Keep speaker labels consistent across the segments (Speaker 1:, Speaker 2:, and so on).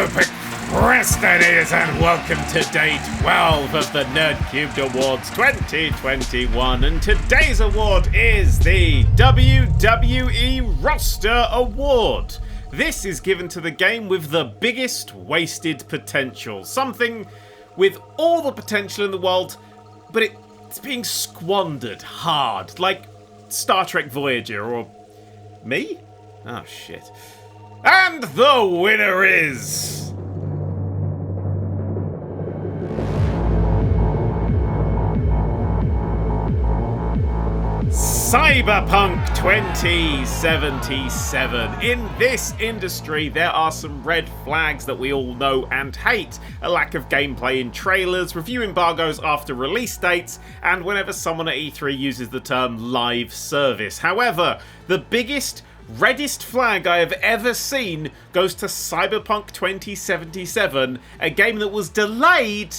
Speaker 1: Procrastinators, and welcome to day 12 of the Nerd³ Awards 2021, and today's award is the WWE Roster Award. This is given to the game with the biggest wasted potential, something with all the potential in the world, but it's being squandered hard, like Star Trek Voyager, or me? Oh shit. And the winner is... Cyberpunk 2077. In this industry, there are some red flags that we all know and hate. A lack of gameplay in trailers, review embargoes after release dates, and whenever someone at E3 uses the term live service. However, the biggest, reddest flag I have ever seen goes to Cyberpunk 2077, a game that was delayed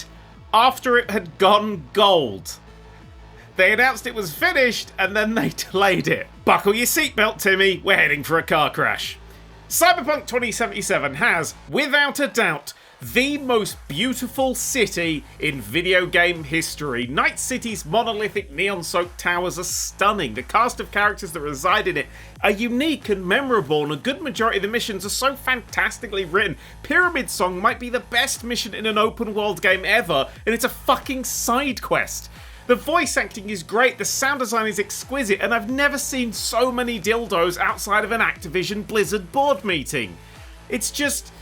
Speaker 1: after it had gone gold. They announced it was finished, and then they delayed it. Buckle your seatbelt, Timmy, we're heading for a car crash. Cyberpunk 2077 has, without a doubt, the most beautiful city in video game history. Night City's monolithic neon-soaked towers are stunning. The cast of characters that reside in it are unique and memorable, and a good majority of the missions are so fantastically written. Pyramid Song might be the best mission in an open-world game ever, and it's a fucking side quest. The voice acting is great, the sound design is exquisite, and I've never seen so many dildos outside of an Activision Blizzard board meeting. It's just...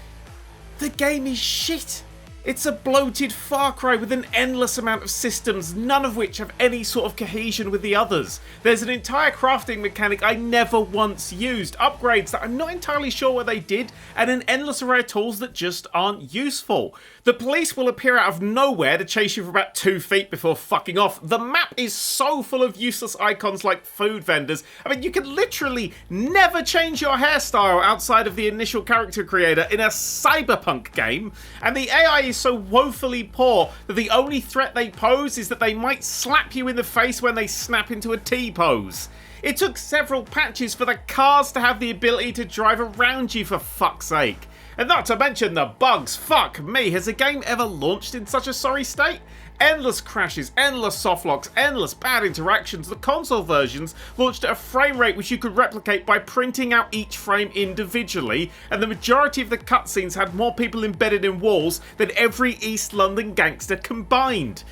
Speaker 1: the game is shit. It's a bloated Far Cry with an endless amount of systems, none of which have any sort of cohesion with the others. There's an entire crafting mechanic I never once used, upgrades that I'm not entirely sure what they did, and an endless array of tools that just aren't useful. The police will appear out of nowhere to chase you for about 2 feet before fucking off. The map is so full of useless icons like food vendors. I mean, you can literally never change your hairstyle outside of the initial character creator in a cyberpunk game, and the AI is so woefully poor that the only threat they pose is that they might slap you in the face when they snap into a T-pose. It took several patches for the cars to have the ability to drive around you, for fuck's sake. And not to mention the bugs. Fuck me, has a game ever launched in such a sorry state? Endless crashes, endless softlocks, endless bad interactions. The console versions launched at a frame rate which you could replicate by printing out each frame individually, and the majority of the cutscenes had more people embedded in walls than every East London gangster combined.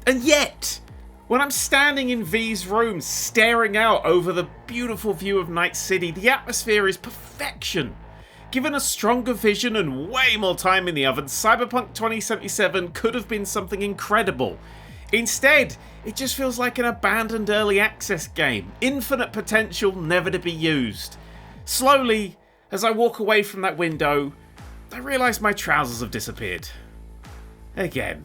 Speaker 1: And yet, when I'm standing in V's room staring out over the beautiful view of Night City, the atmosphere is perfection. Given a stronger vision and way more time in the oven, Cyberpunk 2077 could have been something incredible. Instead, it just feels like an abandoned early access game. Infinite potential never to be used. Slowly, as I walk away from that window, I realise my trousers have disappeared. Again.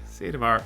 Speaker 1: See you tomorrow.